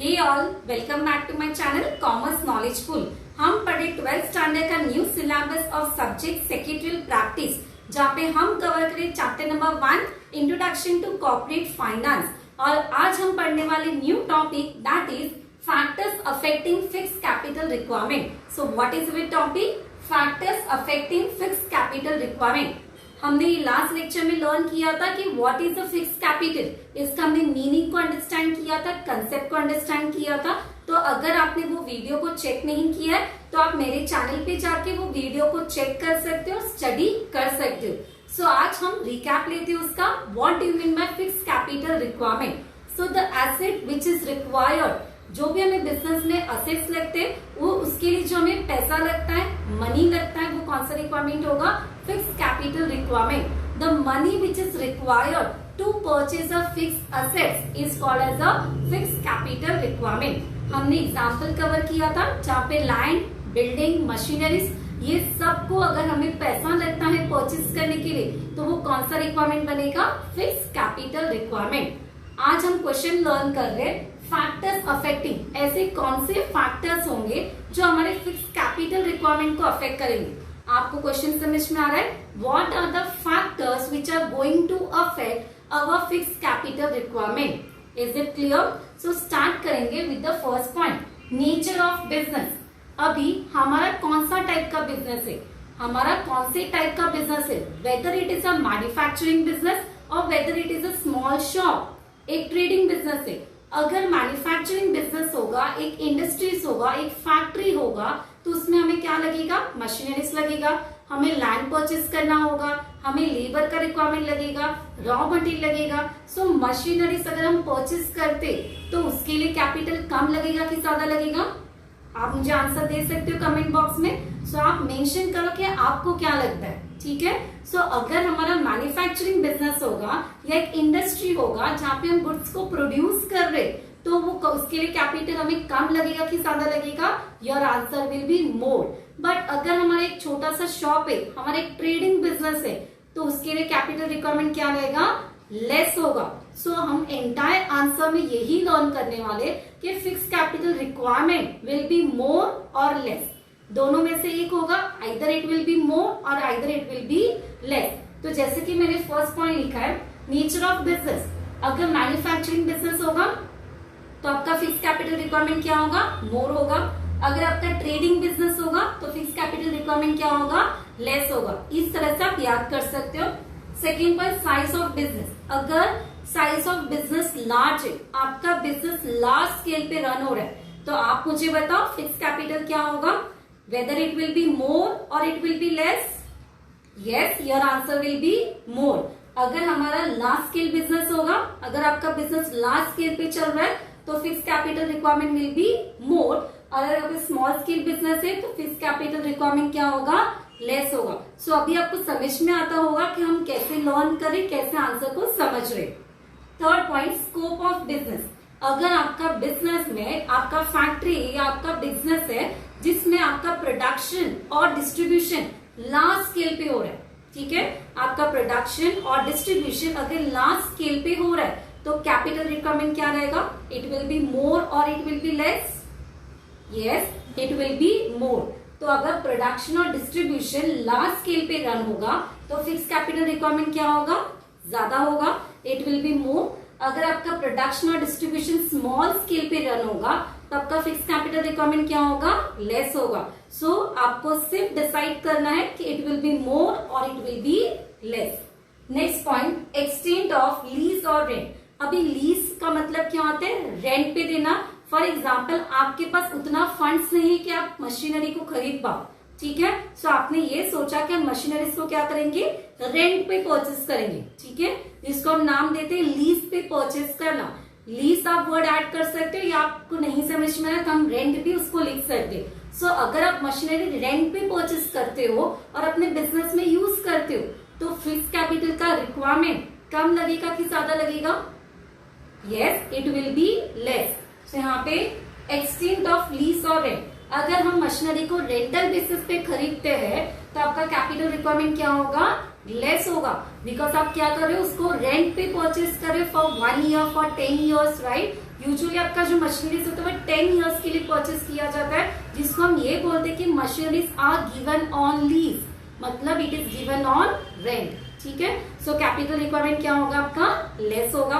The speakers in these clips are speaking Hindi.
Hey all, welcome back to my channel Commerce Knowledge Full. हम पढ़े 12th स्टैंडर्ड का new syllabus of subject secretarial practice, जहाँ पे हम कवर करें chapter number 1 introduction to corporate finance. और आज हम पढ़ने वाले new topic that is factors affecting fixed capital requirement. So what is it topic? Factors affecting fixed capital requirement. हमने लास्ट लेक्चर में लर्न किया था कि what is the fixed capital. इसका हमने मीनिंग को अंडरस्टैंड किया था, कंसेप्ट को अंडरस्टैंड किया था। तो अगर आपने वो वीडियो को चेक नहीं किया है तो आप मेरे चैनल पे जाके वो वीडियो को चेक कर सकते हो, स्टडी कर सकते हो। सो आज हम रिकैप लेते हैं उसका। What do you mean by fixed capital requirement? So the asset which is required, जो भी हमें बिजनेस में असेट्स लगते हैं वो उसके लिए जो हमें पैसा लगता है, मनी लगता है, वो कौन सा रिक्वायरमेंट होगा? Fixed capital requirement. The money which is required to purchase a fixed assets is called as a fixed capital requirement. हमने एग्जांपल कवर किया था जहाँ पे लैंड, बिल्डिंग, मशीनरीज, ये सबको अगर हमें पैसा लगता है परचेज करने के लिए तो वो कौन सा रिक्वायरमेंट बनेगा? Fixed capital requirement. आज हम क्वेश्चन लर्न कर रहे हैं फैक्टर्स अफेक्टिंग। ऐसे कौन से फैक्टर्स होंगे जो हमारे फिक्स्ड कैपिटल रिक्वायरमेंट को अफेक्ट करेंगे? आपको क्वेश्चन समझ में आ रहा है? What are the factors which are going to affect our fixed capital requirement? Is it clear? So start करेंगे with the first point, nature of business. अभी हमारा कौन सा टाइप का बिजनेस है? हमारा कौन से टाइप का बिजनेस है? Whether it is a manufacturing business और whether it is a small shop, एक ट्रेडिंग बिजनेस है। अगर मैन्युफैक्चरिंग बिजनेस होगा, एक इंडस्ट्रीज होगा, एक फैक्ट्री होगा, तो उसमें हमें क्या लगेगा? मशीनरीज लगेगा, हमें लैंड परचेज करना होगा, हमें लेबर का रिक्वायरमेंट लगेगा, रॉ मटेरियल लगेगा। सो मशीनरीज अगर हम परचेज करते तो उसके लिए कैपिटल कम लगेगा कि ज्यादा लगेगा? आप मुझे आंसर दे सकते हो कमेंट बॉक्स में। सो आप मेंशन करो कि आपको क्या लगता है, ठीक है? सो अगर हमारा मैन्युफैक्चरिंग बिजनेस होगा या एक इंडस्ट्री होगा जहाँ पे हम गुड्स को प्रोड्यूस कर रहे, तो वो उसके लिए कैपिटल हमें कम लगेगा कि ज्यादा लगेगा? Your answer will be more. But अगर हमारा एक छोटा सा शॉप है, हमारा एक ट्रेडिंग बिजनेस है, तो उसके लिए कैपिटल रिक्वायरमेंट क्या रहेगा? लेस होगा। सो हम एंटायर आंसर में यही लर्न करने वाले कि fixed capital requirement will be more और लेस। दोनों में से एक होगा, either it will be more और either it will be less. तो जैसे कि मैंने फर्स्ट पॉइंट लिखा है, नेचर ऑफ बिजनेस। अगर मैन्युफैक्चरिंग बिजनेस होगा तो आपका फिक्स्ड कैपिटल रिक्वायरमेंट क्या होगा? मोर होगा। अगर आपका ट्रेडिंग बिजनेस होगा तो फिक्स्ड कैपिटल रिक्वायरमेंट क्या होगा? लेस होगा। इस तरह से आप याद कर सकते हो। Second point, size of business. अगर साइज ऑफ बिजनेस लार्ज है, आपका बिजनेस लार्ज स्केल पे रन हो रहा है, तो आप मुझे बताओ फिक्स्ड कैपिटल क्या होगा? Whether it will be more और it will be less? Yes, your answer will be more. अगर हमारा लार्ज स्केल बिजनेस होगा, अगर आपका बिजनेस लार्ज स्केल पे चल रहा है तो fixed capital requirement will be more. और अगर आपका स्मॉल स्केल बिजनेस है तो फिक्स्ड कैपिटल रिक्वायरमेंट क्या होगा? लेस होगा। सो अभी आपको समझ में आता होगा कि हम कैसे लर्न करें, कैसे आंसर को समझ रहे। Third point, scope of business. अगर आपका बिजनेस में आपका फैक्ट्री या आपका बिजनेस है जिसमें आपका प्रोडक्शन और डिस्ट्रीब्यूशन लार्ज स्केल पे हो रहा है, ठीक है? आपका प्रोडक्शन और डिस्ट्रीब्यूशन अगर लार्ज स्केल पे हो रहा है तो कैपिटल रिक्वायरमेंट क्या रहेगा? इट विल बी मोर और it will be less? Yes, it will be मोर। तो अगर प्रोडक्शन और डिस्ट्रीब्यूशन लार्ज स्केल पे रन होगा तो फिक्स्ड कैपिटल रिक्वायरमेंट क्या होगा? ज्यादा होगा, इट विल बी मोर। अगर आपका प्रोडक्शन और डिस्ट्रीब्यूशन स्मॉल स्केल पे रन होगा तो आपका फिक्स्ड कैपिटल रिक्वायरमेंट क्या होगा? लेस होगा। सो आपको सिर्फ डिसाइड करना है कि इट विल बी मोर और it will be less. Next point, extent of lease और रेंट। अभी लीज का मतलब क्या होता है? रेंट पे देना। फॉर एग्जाम्पल, आपके पास उतना फंड्स नहीं है कि आप मशीनरी को खरीद पाओ, ठीक है? सो आपने ये सोचा कि हम मशीनरीज को क्या करेंगे? रेंट पे परचेस करेंगे, ठीक है? जिसको हम नाम देते हैं लीज पे परचेस करना। लीज आप वर्ड ऐड कर सकते हो या आपको नहीं समझ में आया तो हम रेंट भी उसको लिख सकते हैं। सो अगर आप मशीनरी रेंट पे परचेस करते हो और अपने बिजनेस में यूज करते हो तो फिक्स्ड कैपिटल का रिक्वायरमेंट कम लगेगा कि ज्यादा लगेगा? Yes, it will be less. तो यहाँ पे एक्सटेंट ऑफ लीज और रेंट, अगर हम मशीनरी को रेंटल बेसिस पे खरीदते हैं तो आपका कैपिटल रिक्वायरमेंट क्या होगा? लेस होगा, बिकॉज आप क्या कर रहे हो? उसको रेंट पे परचेस कर रहे हो for 1 year, for 10 years, right? Usually आपका जो मशीनरीज होता है वो 10 इयर्स के लिए परचेस किया जाता है, जिसको हम ये बोलते हैं कि machineries are given on lease, मतलब it is given on rent. ठीक है, सो कैपिटल रिक्वायरमेंट क्या होगा आपका, लेस होगा।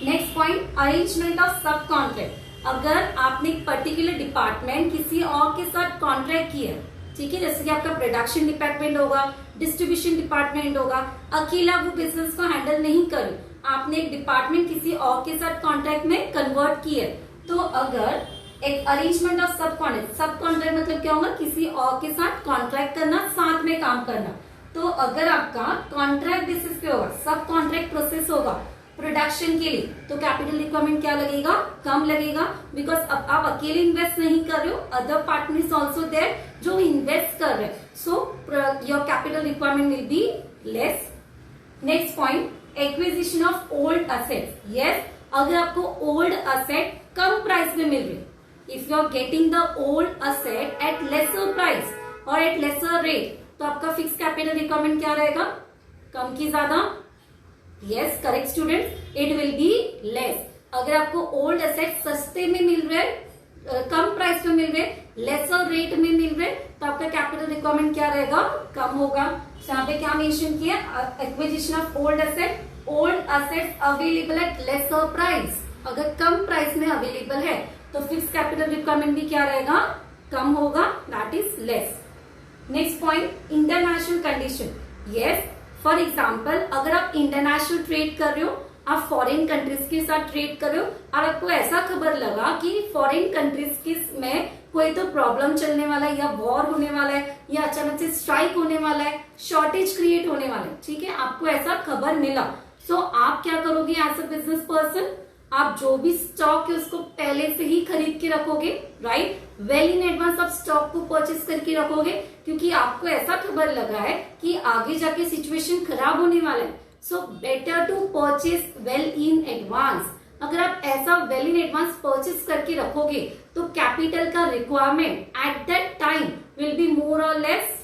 नेक्स्ट पॉइंट, अरेंजमेंट ऑफ सब कॉन्ट्रैक्ट। अगर आपने एक पर्टिकुलर डिपार्टमेंट किसी और के साथ कॉन्ट्रैक्ट किया, ठीक है, जैसे कि आपका प्रोडक्शन डिपार्टमेंट होगा, डिस्ट्रीब्यूशन डिपार्टमेंट होगा, अकेला वो बिजनेस को हैंडल नहीं कर, आपने एक डिपार्टमेंट किसी और के साथ कॉन्ट्रैक्ट में कन्वर्ट किया, तो अगर एक अरेंजमेंट ऑफ सब कॉन्ट्रैक्ट मतलब क्या होगा, किसी और के साथ कॉन्ट्रैक्ट करना, साथ में काम करना। तो अगर आपका कॉन्ट्रैक्ट बेसिस पे होगा, सब कॉन्ट्रैक्ट प्रोसेस होगा प्रोडक्शन के लिए, तो कैपिटल रिक्वायरमेंट क्या लगेगा, कम लगेगा, बिकॉज अब आप अकेले इन्वेस्ट नहीं कर रहे हो, अदर पार्टनर्स ऑल्सो देयर जो इन्वेस्ट कर रहे हैं, so your capital requirement will be less. Next point, acquisition of old asset. Yes, अगर आपको ओल्ड असेट कम प्राइस में मिल रही, if you are getting the old asset at lesser price और एट लेसर रेट, तो आपका फिक्स कैपिटल रिक्वायरमेंट क्या रहेगा, कम की ज्यादा, yes correct students, it will be less. अगर आपको ओल्ड एसेट सस्ते में मिल रहे, कम प्राइस में मिल रहे, लेसर रेट में मिल रहे, तो आपका कैपिटल रिक्वायरमेंट क्या रहेगा, कम होगा। यहाँ पे क्या मेंशन किया, acquisition of old asset available at lesser price. अगर कम प्राइस में अवेलेबल है तो फिक्स कैपिटल रिक्वायरमेंट भी क्या रहेगा, कम होगा, that is less. Next point, international condition. Yes, for example अगर आप इंटरनेशनल ट्रेड कर रहे हो, आप फॉरेन कंट्रीज के साथ ट्रेड कर रहे हो और आपको ऐसा खबर लगा कि फॉरेन कंट्रीज में कोई तो प्रॉब्लम चलने वाला है, या वॉर होने वाला है, या अचानक से स्ट्राइक होने वाला है, शॉर्टेज क्रिएट होने वाला है, ठीक है, आपको ऐसा खबर मिला, सो आप क्या करोगे एज अ बिजनेस पर्सन, आप जो भी स्टॉक है उसको पहले से ही खरीद के रखोगे, राइट, वेल इन एडवांस आप स्टॉक को परचेस करके रखोगे, क्योंकि आपको ऐसा खबर लगा है कि आगे जाके सिचुएशन खराब होने वाला है, so better to purchase well in advance. अगर आप ऐसा वेल इन एडवांस परचेस करके रखोगे तो कैपिटल का requirement at that time will be more और less,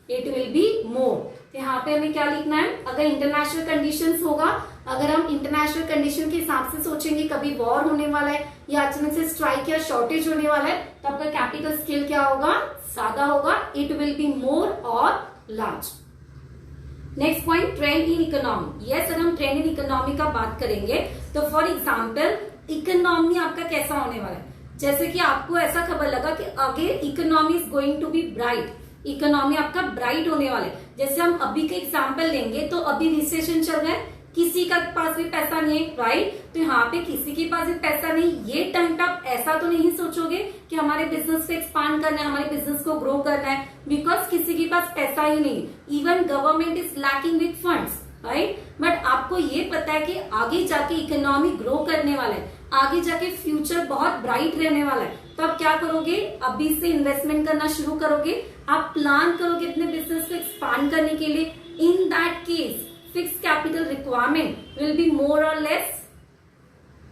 it will be more. यहाँ पे हमें क्या लिखना है, अगर इंटरनेशनल कंडीशंस होगा, अगर हम इंटरनेशनल कंडीशन के हिसाब से सोचेंगे, कभी वॉर होने वाला है या अचानक से स्ट्राइक या शॉर्टेज होने वाला है, तो आपका कैपिटल स्केल क्या होगा, ज्यादा होगा, इट विल बी मोर और large. Next point, trend in economy. Yes, अगर हम ट्रेंड इन इकोनॉमी का बात करेंगे तो फॉर एग्जाम्पल इकोनॉमी आपका कैसा होने वाला है, जैसे कि आपको ऐसा खबर लगा कि आगे economy is going to be bright, economy आपका ब्राइट होने वाला है। जैसे हम अभी का एग्जाम्पल लेंगे तो अभी रिसेशन चल रहा है, किसी का पास भी पैसा नहीं है, राइट, तो यहाँ पे किसी के पास भी पैसा नहीं, ये टाइम पे आप ऐसा तो नहीं सोचोगे कि हमारे बिजनेस को एक्सपांड करना है, हमारे बिजनेस को ग्रो करना है, बिकॉज किसी के पास पैसा ही नहीं, even government is lacking with funds, right, but आपको ये पता है कि आगे जाके इकोनॉमी ग्रो करने वाला है, आगे जाके फ्यूचर बहुत ब्राइट रहने वाला है, तो आप क्या करोगे, अभी से इन्वेस्टमेंट करना शुरू करोगे, आप प्लान करोगे अपने बिजनेस को एक्सपांड करने के लिए। इन that case fixed capital requirement will be more or less,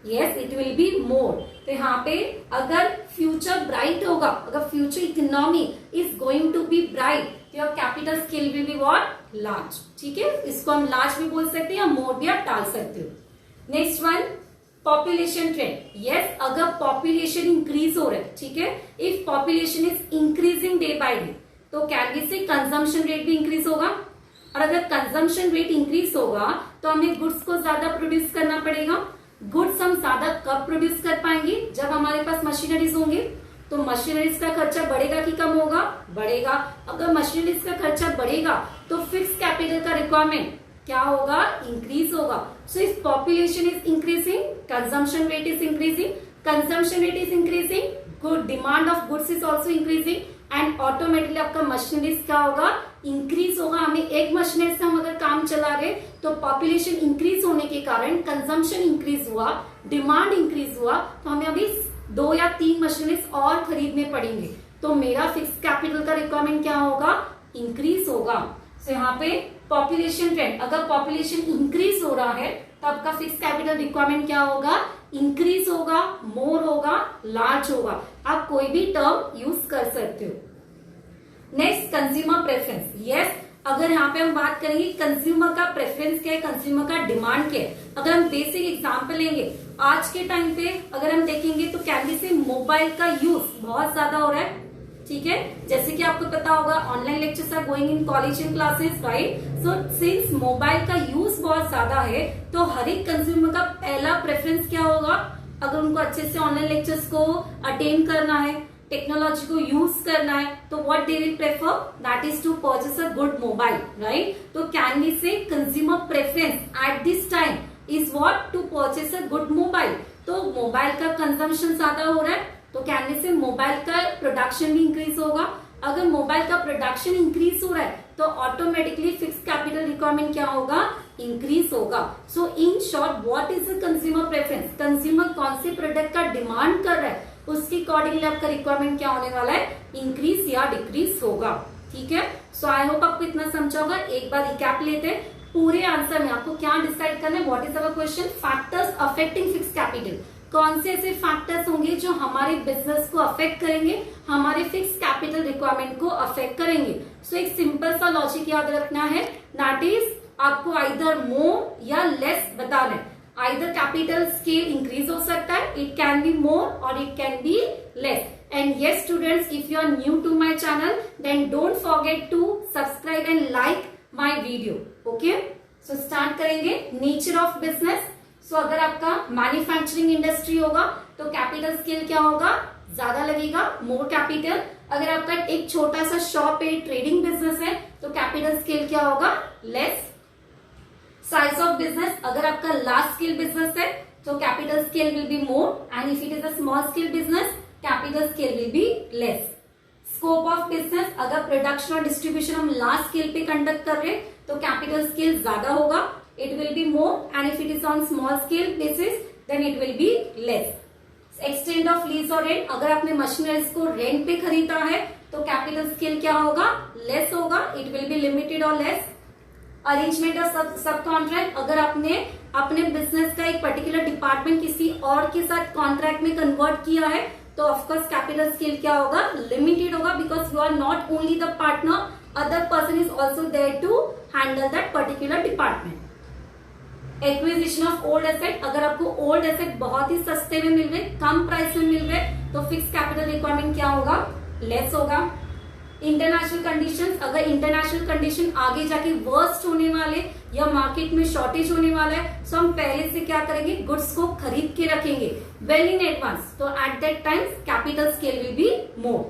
yes it will be more। तो यहाँ पे अगर फ्यूचर ब्राइट होगा, अगर future economy is going to be bright, तो your capital scale will be what, large, ठीक है, इसको हम लार्ज भी बोल सकते हैं या मोर भी आप डाल सकते हो। Next one, population trend. Yes, अगर पॉपुलेशन इंक्रीज हो रहा है, ठीक है, if population is increasing day by day, तो कैन वी से कंजम्पशन रेट भी इंक्रीज होगा, और अगर कंजम्पशन रेट इंक्रीज होगा तो हमें गुड्स को ज्यादा प्रोड्यूस करना पड़ेगा। गुड्स हम ज्यादा कब प्रोड्यूस कर पाएंगे, जब हमारे पास मशीनरीज होंगे, तो मशीनरीज का खर्चा बढ़ेगा कि कम होगा, बढ़ेगा। अगर मशीनरीज का खर्चा बढ़ेगा तो फिक्स कैपिटल का रिक्वायरमेंट क्या होगा, इंक्रीज होगा। So if population is increasing, consumption rate is increasing, consumption rate is increasing, good demand of goods is also increasing, and automatically आपका मशीनरीज क्या होगा, इंक्रीज होगा। हमें एक मशीनरी से हम अगर काम चला रहे तो पॉपुलेशन इंक्रीज होने के कारण कंजम्पशन इंक्रीज हुआ, डिमांड इंक्रीज हुआ, तो हमें अभी 2 या 3 मशीनरीज और खरीदने पड़ेंगे, तो मेरा फिक्स कैपिटल का रिक्वायरमेंट क्या होगा, इंक्रीज होगा। तो यहाँ पे पॉपुलेशन ट्रेंड, अगर पॉपुलेशन इंक्रीज हो रहा है तो आपका फिक्स कैपिटल रिक्वायरमेंट क्या होगा, इंक्रीज होगा, मोर होगा, लार्ज होगा। आप कोई भी टर्म यूज कर सकते हो। Next, consumer preference. यस, अगर यहाँ पे हम बात करेंगे कंज्यूमर का प्रेफरेंस क्या है, कंज्यूमर का डिमांड क्या है, अगर हम बेसिक एग्जांपल लेंगे आज के टाइम पे अगर हम देखेंगे तो कैंडी से मोबाइल का यूज बहुत ज्यादा हो रहा है, ठीक है। जैसे कि आपको पता होगा online lectures are going in college and classes, right. So since mobile का यूज बहुत ज्यादा है तो हर एक कंज्यूमर का पहला प्रेफरेंस क्या होगा, अगर उनको अच्छे से ऑनलाइन लेक्चर्स को अटेंड करना है, टेक्नोलॉजी को यूज करना है, तो what they will prefer, that is to purchase a good mobile, right. तो can we say consumer preference at this time is what, to purchase a good mobile. तो मोबाइल का कंजम्पशन ज्यादा हो रहा है तो कैन वी से मोबाइल का प्रोडक्शन भी इंक्रीज होगा। अगर मोबाइल का प्रोडक्शन इंक्रीज हो रहा है तो ऑटोमेटिकली फिक्स कैपिटल रिक्वायरमेंट क्या होगा, इंक्रीज होगा। So in short what is the consumer preference, consumer कौन से प्रोडक्ट का डिमांड कर रहा है उसके अकॉर्डिंगली आपका रिक्वायरमेंट क्या होने वाला है, इंक्रीज या डिक्रीज होगा, ठीक है। सो आई होप आपको इतना समझा होगा। एक बार रिकैप लेते हैं पूरे आंसर में आपको क्या डिसाइड करना है, what is our question, factors affecting fix capital. कौन से ऐसे फैक्टर्स होंगे जो हमारे बिजनेस को अफेक्ट करेंगे, हमारे फिक्स कैपिटल रिक्वायरमेंट को अफेक्ट करेंगे। सो एक सिंपल सा लॉजिक याद रखना है, दैट इज आपको आइदर मोर या लेस बताना है। आइदर कैपिटल स्केल इंक्रीज हो सकता है, इट कैन बी मोर और it can be less. And yes students, if you are new to my channel then don't forget to subscribe and like my video, okay। so start करेंगे नेचर ऑफ बिजनेस। सो अगर आपका मैन्युफैक्चरिंग इंडस्ट्री होगा तो कैपिटल स्केल क्या होगा, ज्यादा लगेगा, मोर कैपिटल। अगर आपका एक छोटा सा शॉप है, ट्रेडिंग बिजनेस है, तो कैपिटल स्केल क्या होगा, लेस। साइज ऑफ बिजनेस, अगर आपका लार्ज स्केल बिजनेस है तो capital scale will be more, and if it is a small scale business capital scale will be less. Scope of business, अगर प्रोडक्शन और डिस्ट्रीब्यूशन हम लार्ज स्केल पे कंडक्ट कर रहे हैं तो कैपिटल स्केल ज्यादा होगा, it will be more, and if it is on small scale basis then it will be less. Extent of lease or rent, अगर आपने मशीनरीज को रेंट पे खरीदा है तो कैपिटल स्केल क्या होगा, लेस होगा, it will be limited or less. Arrangement of सब कॉन्ट्रैक्ट, अगर आपने अपने बिजनेस का एक पर्टिकुलर डिपार्टमेंट किसी और के साथ कॉन्ट्रैक्ट में कन्वर्ट किया है तो ऑफकोर्स कैपिटल स्केल क्या होगा, लिमिटेड होगा, because you are not only the partner, other person is also there to handle that particular department. Acquisition of old asset, अगर आपको ओल्ड एसेट बहुत ही सस्ते में मिल रहे, कम प्राइस में मिल रहे तो फिक्स कैपिटल रिक्वायरमेंट क्या होगा, लेस होगा। इंटरनेशनल कंडीशंस, अगर इंटरनेशनल कंडीशन आगे जाके वर्स्ट होने वाले या मार्केट में शॉर्टेज होने वाला है तो हम पहले से क्या करेंगे, गुड्स को खरीद के रखेंगे वेल इन एडवांस, तो at that time capital scale will be more.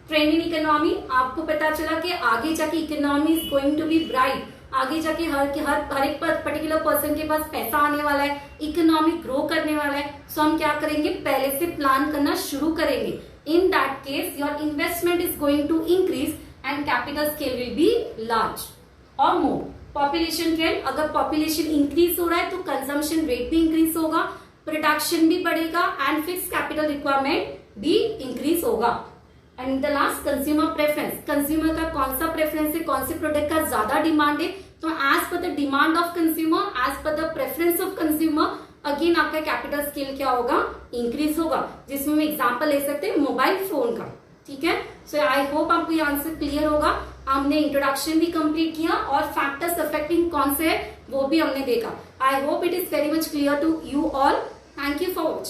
Trend in economy, आपको पता चला कि आगे जाके economy is going to be bright, आगे जाके हर एक पर्टिकुलर पर्सन के पास पैसा आने वाला है, इकोनॉमी ग्रो करने वाला है, सो हम क्या करेंगे, पहले से प्लान करना शुरू करेंगे। In that case your investment is going to increase and capital scale will be large और मोर। पॉपुलेशन ट्रेंड, अगर पॉपुलेशन इंक्रीज हो रहा है तो कंजम्पशन रेट भी इंक्रीज होगा, प्रोडक्शन भी बढ़ेगा एंड फिक्स कैपिटल रिक्वायरमेंट भी इंक्रीज होगा। And the last consumer preference, consumer का कौन सा प्रेफरेंस है, कौन से प्रोडक्ट का ज्यादा डिमांड है, तो as per the demand of consumer, as per the preference of consumer again आपका कैपिटल स्केल क्या होगा, इंक्रीज होगा, जिसमें हम एग्जांपल ले सकते हैं मोबाइल फोन का, ठीक है। सो आई होप आपको ये आंसर क्लियर होगा। हमने इंट्रोडक्शन भी कंप्लीट किया और फैक्टर्स अफेक्टिंग कौन से है वो भी हमने देखा। I hope it is very much clear to you all. Thank you for watching.